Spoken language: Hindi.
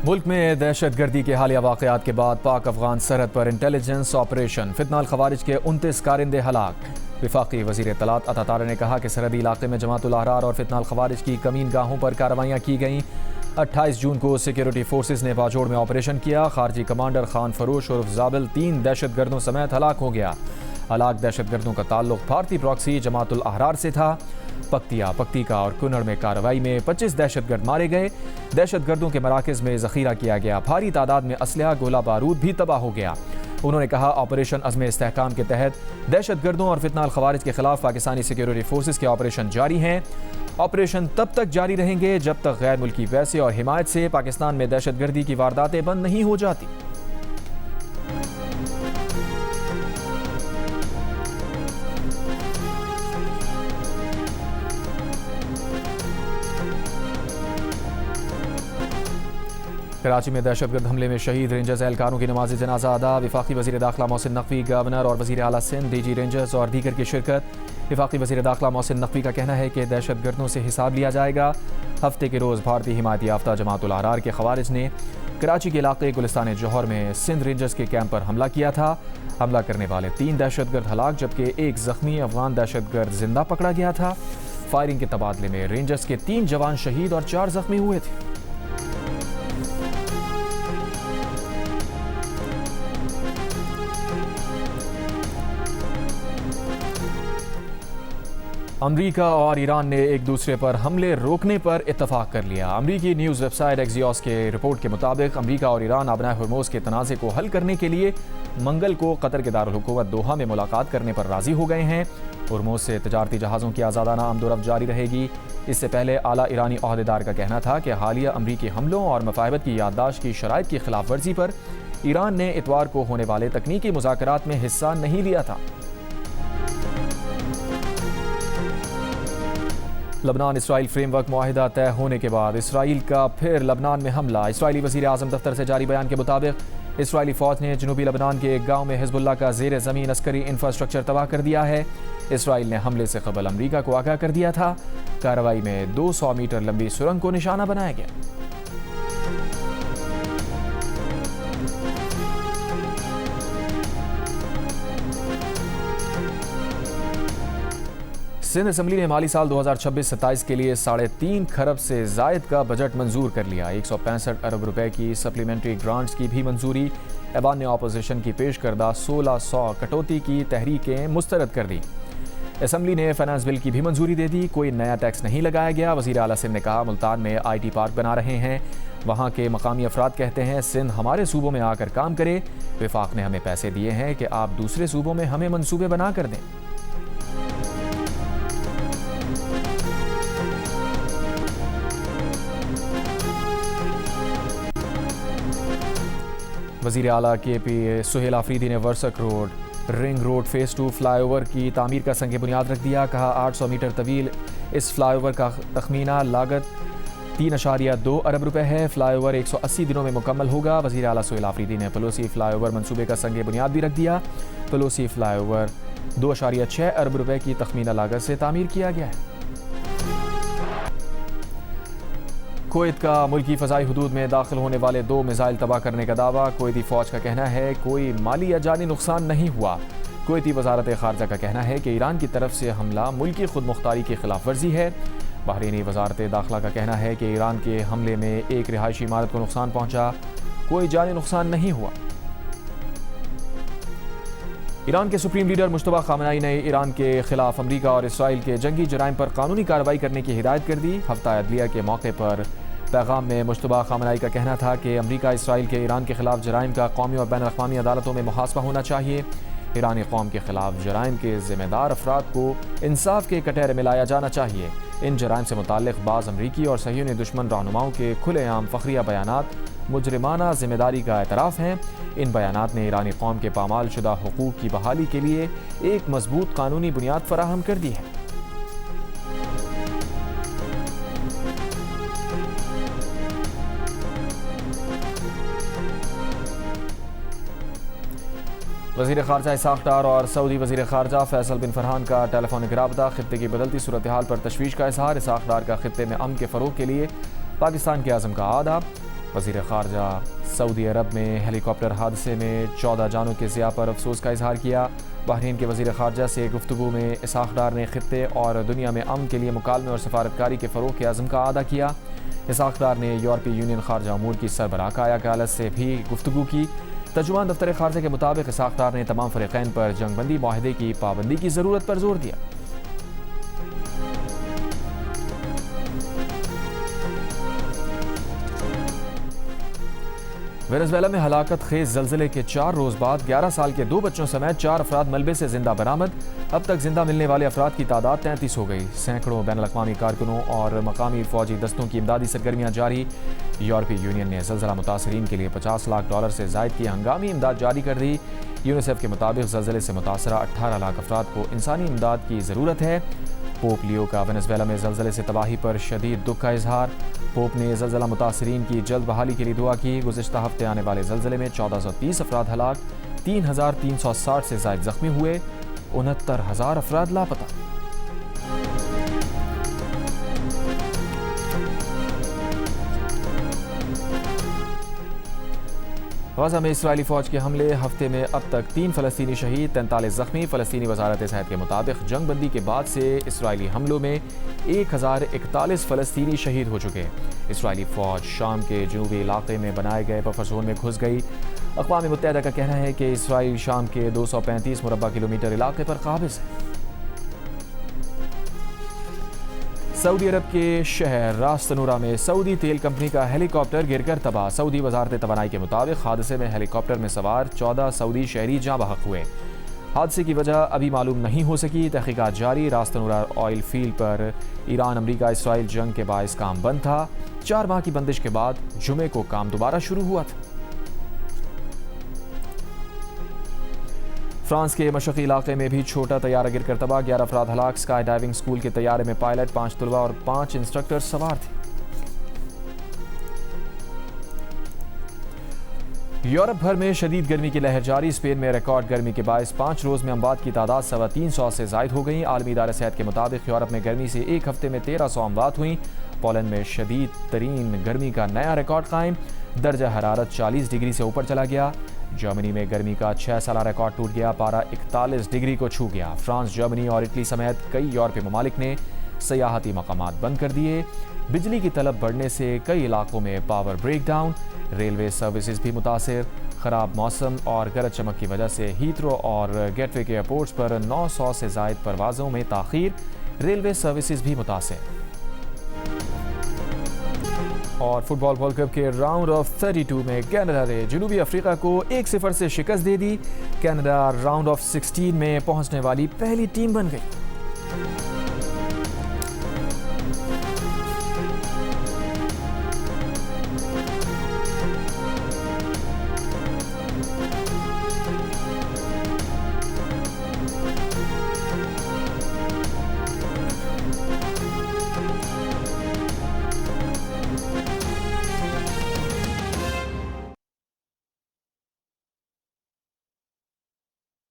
मुल्क में दहशत गर्दी के हालिया वाक़यात के बाद पाक अफगान सरहद पर इंटेलिजेंस ऑपरेशन फितनाल खवारिज के 29 कारिंदे हलाक। वफाकी वज़ीर इत्तलात अता तारा ने कहा कि सरहदी इलाके में जमातुल अहरार और फितनाल खवारिज की कमीन गाहों पर कार्रवाइयाँ की गईं। 28 जून को सिक्योरिटी फोर्सेज ने बाजोड़ में ऑपरेशन किया। खारजी कमांडर खान फरोश उर्फ जाबिल 3 दहशत गर्दों समेत हलाक हो गया। हलाक दहशत गर्दों का ताल्लुक भारतीय प्रॉक्सी जमातुल अहरार से था। पक्तिका और कुनड़ में कार्रवाई में 25 दहशतगर्द मारे गए। दहशत गर्दों के मराकज़ में ज़ख़ीरा किया गया। भारी तादाद में असलहा गोला बारूद भी तबाह हो गया। उन्होंने कहा ऑपरेशन अज़्म इस्तेहकाम के तहत दहशत गर्दों और फितनाल खवारिज के खिलाफ पाकिस्तानी सिक्योरिटी फोर्सेज के ऑपरेशन जारी हैं। ऑपरेशन तब तक जारी रहेंगे जब तक गैर मुल्की पैसे और हिमायत से पाकिस्तान में दहशत गर्दी की वारदातें बंद नहीं हो जाती। कराची में दहशतगर्द हमले में शहीद रेंजर्स एहलकारों की नमाज जनाजा अदा। वफाकी वज़ीर दाखिला मोहसिन नकवी, गवर्नर और वज़ीर आला सिंध, डीजी रेंजर्स और दीगर की शिरकत। वफाकी वज़ीर दाखिला मोहसिन नकवी का कहना है कि दहशतगर्दों से हिसाब लिया जाएगा। हफ्ते के रोज़ भारतीय हिमायत याफ्ता जमातुल अहरार के खवारिज ने कराची के इलाके गुलिस्तान जौहर में सिंध रेंजर्स के कैंप पर हमला किया था। हमला करने वाले 3 दहशतगर्द हलाक जबकि 1 ज़ख्मी अफगान दहशतगर्द जिंदा पकड़ा गया था। फायरिंग के तबादले में रेंजर्स के 3 जवान शहीद और 4 ज़ख्मी हुए थे। अमरीका और ईरान ने एक दूसरे पर हमले रोकने पर इत्तफाक कर लिया। अमरीकी न्यूज़ वेबसाइट एक्सियोस के रिपोर्ट के मुताबिक अमरीका और ईरान आबनाए हुर्मुज़ के तनाज़े को हल करने के लिए मंगल को कतर के दारुल हुकूमत दोहा में मुलाकात करने पर राज़ी हो गए हैं। हुर्मुज़ से तजारती जहाज़ों की आज़ादाना आमदोरफ्त जारी रहेगी। इससे पहले आला ईरानी ओहदेदार का कहना था कि हालिया अमरीकी हमलों और मफाहबत की याददाश्त की शराइत की खिलाफ वर्जी पर ईरान ने इतवार को होने वाले तकनीकी मुज़ाकरात में हिस्सा नहीं लिया था। लबनान इसराइल फ्रेमवर्क मुआहिदा तय होने के बाद इसराइल का फिर लबनान में हमला। इसराइली वज़ीर आज़म दफ्तर से जारी बयान के मुताबिक इसराइली फ़ौज ने जनूबी लबनान के एक गाँव में हिज़्बुल्लाह का ज़ेर ज़मीन अस्करी इंफ्रास्ट्रक्चर तबाह कर दिया है। इसराइल ने हमले से कबल अमरीका को आगाह कर दिया था। कार्रवाई में 200 मीटर लंबी सुरंग को निशाना बनाया गया। सिंध असम्बली ने माली साल 2026-27 के लिए 3.5 खरब से जायद का बजट मंजूर कर लिया। 165 अरब रुपए की सप्लीमेंट्री ग्रांट्स की भी मंजूरी। ऐवान ने अपोजिशन की पेश करदा 1600 कटौती की तहरीकें मुस्तरद कर दी। असम्बली ने फाइनेंस बिल की भी मंजूरी दे दी। कोई नया टैक्स नहीं लगाया गया। वज़ीर आला सिंध ने कहा मुल्तान में IT पार्क बना रहे हैं। वहाँ के मकामी अफराद कहते हैं सिंध हमारे सूबों में आकर काम करे। वफाक ने हमें पैसे दिए हैं कि आप दूसरे सूबों में हमें मनसूबे बना कर दें। वज़ीर आला KP सुहेल आफरीदी ने Warsak road, ring road phase 2 flyover की तामीर का संग बुनियाद रख दिया। कहा 800 मीटर तवील इस फ्लाईओवर का तखमीना लागत 3.2 अरब रुपए है। फ्लाईओवर 180 दिनों में मुकम्मल होगा। वज़ीर आला सुहेल आफरीदी ने पलोसी फ्लाईओवर मंसूबे का संग बुनियाद भी रख दिया। पलोसी फ्लाईओवर 2.6 अरब रुपए की तखमीना लागत से तामीर किया गया है। कुवैत का मुल्की फ़ज़ाई हुदूद में दाखिल होने वाले 2 मिसाइल तबाह करने का दावा। कुवैती फ़ौज का कहना है कोई माली या जानी नुकसान नहीं हुआ। कुवैती वज़ारत ख़ारजा का कहना है कि ईरान की तरफ से हमला मुल्की खुद मुख्तारी की खिलाफ वर्जी है। बहरीनी वज़ारत दाखिला का कहना है कि ईरान के हमले में एक रिहायशी इमारत को नुकसान पहुँचा, कोई जानी नुकसान नहीं हुआ। ईरान के सुप्रीम लीडर मुश्तबा खामनेई ने ईरान के खिलाफ अमरीका और इसराइल के जंगी जराइम पर कानूनी कार्रवाई करने की हिदायत कर दी। हफ्ता अदलिया के मौके पर पैगाम में मुश्तबा खामनेई का कहना था कि अमरीका इसराइल के ईरान के खिलाफ जराइम का कौमी और बैन अक़वामी अदालतों में मुहासबा होना चाहिए। ईरानी कौम के खिलाफ जराइम के ज़िम्मेदार अफराद को इंसाफ के कटहरे में लाया जाना चाहिए। इन जराइम से मुताल्लिक़ बाज़ अमरीकी और सहीयूनी दुश्मन रहनुमाओं के खुलेआम फ़खरिया बयानात मुजरिमाना ज़िम्मेदारी का एतराफ़ हैं। इन बयानात ने ईरानी कौम के पामाल शुदा हुकूक़ की बहाली के लिए एक मजबूत कानूनी बुनियाद फराहम कर दी है। वज़ीर ख़ारजा इसाक़ डार और सऊदी वज़ीर ख़ारजा फैसल बिन फरहान का टेलीफोनिक राबता। खित्ते की बदलती सूरत हाल पर तशवीश का इज़हार। इसाक़ डार का खित्ते में अमन के फ़रोग़ के लिए पाकिस्तान के आज़म का आदा। वज़ीर ख़ारजा सऊदी अरब में हेलीकॉप्टर हादसे में 14 जानों के ज़िया पर अफसोस का इजहार किया। बहरीन के वज़ीर ख़ारजा से गुफ्तगू में इसाक़ डार ने ख़ित्ते और दुनिया में अमन के लिए मुकालमे और सफारतकारी के फ़रोग़ के अज़्म का अदा किया। इसाक़ डार ने यूरोपीय यूनियन ख़ारजा अमूर की सरबराह काया कालत से भी गुफ्तगू की। तर्जुमान दफ्तर ख़ारजा के मुताबिक इसाक़ डार ने तमाम फ़रीक़ैन पर जंगबंदी माहिदे की पाबंदी की ज़रूरत पर जोर दिया। वेनेज़ुएला में हलाकत खेज ज़लज़ले के 4 रोज़ बाद 11 साल के 2 बच्चों समेत 4 अफराद मलबे से जिंदा बरामद। अब तक जिंदा मिलने वाले अफराद की तादाद 33 हो गई। सैकड़ों बैनुल-अक़वामी कारकुनों और मकामी फ़ौजी दस्तों की इमदादी सरगर्मियाँ जारी। यूरोपीय यूनियन ने ज़लज़ला मुतासरीन के लिए $50 लाख से ज़ायद की हंगामी इमदाद जारी कर दी। यूनिसेफ के मुताबिक ज़लज़ले से मुतासरा 18 लाख अफराद को इंसानी इमदाद की ज़रूरत है। पोप लियो का वेनेज़ुएला में ज़लज़ले से तबाही पर शदीद दुख का इजहार। पोप ने ज़लज़ला मुतासरीन की जल्द बहाली के लिए दुआ की। गुज़िश्ता हफ्ते आने वाले ज़लज़ले में 1430 अफराद हलाक, 3360 से ज़ायद ज़ख्मी हुए, 69,000 अफराद लापता। गज़ा में इस्राएली फ़ौज के हमले, हफ्ते में अब तक 3 फ़लस्तीनी शहीद, 43 ज़ख्मी। फ़लस्तीनी वज़ारत सेहत के मुताबिक जंगबंदी के बाद से इस्राएली हमलों में 1041 फ़लस्तीनी शहीद हो चुके। इस्राएली फ़ौज शाम के जनूबी इलाके में बनाए गए बफर जोन में घुस गई। अक़वाम मुत्तहिदा का कहना है कि इस्राएल शाम के 235 मुरबा किलोमीटर इलाके पर काबिज़ है। सऊदी अरब के शहर रास तनूरा में सऊदी तेल कंपनी का हेलीकॉप्टर गिरकर तबाह। सऊदी वजारत तवानाई के मुताबिक हादसे में हेलीकॉप्टर में सवार 14 सऊदी शहरी जाँ बहक हुए। हादसे की वजह अभी मालूम नहीं हो सकी। तहकीकात जारी। रास तनूरा ऑयल फील्ड पर ईरान अमरीका इसराइल जंग के बायस काम बंद था। 4 माह की बंदिश के बाद जुमे को काम दोबारा शुरू हुआ था। फ्रांस के मशरक़ी इलाके में भी छोटा तैयारा गिरकर तबाह, 11 अफराद हलाक। स्काई डाइविंग स्कूल के तैयारे में पायलट, 5 तलबा और 5 इंस्ट्रक्टर सवार थे। यूरोप भर में शदीद गर्मी की लहर जारी। स्पेन में रिकॉर्ड गर्मी के बायस 5 रोज़ में अमवात की तादाद 350 से ज़ायद हो गई। आलमी इदारा सेहत के मुताबिक यूरोप में गर्मी से एक हफ्ते में 1300 अमवात हुई। पोलैंड में शदीद तरीन गर्मी का नया रिकॉर्ड कायम, दर्जा हरारत 40 डिग्री से ऊपर चला गया। जर्मनी में गर्मी का 6 साला रिकॉर्ड टूट गया, पारा 41 डिग्री को छू गया। फ्रांस, जर्मनी और इटली समेत कई यूरोपीय ममालिक ने सयाहती मकामात बंद कर दिए। बिजली की तलब बढ़ने से कई इलाकों में पावर ब्रेकडाउन, रेलवे सर्विसेज भी मुतासिर। ख़राब मौसम और गरज चमक की वजह से हीथ्रो और गेटवे के एयरपोर्ट्स पर 900 से ज़ायद परवाज़ों में ताख़ीर, रेलवे सर्विसेज भी मुतासिर। और फुटबॉल वर्ल्ड कप के राउंड ऑफ 32 में कनाडा ने जनूबी अफ्रीका को 1-0 से शिकस्त दे दी। कनाडा राउंड ऑफ 16 में पहुंचने वाली पहली टीम बन गई।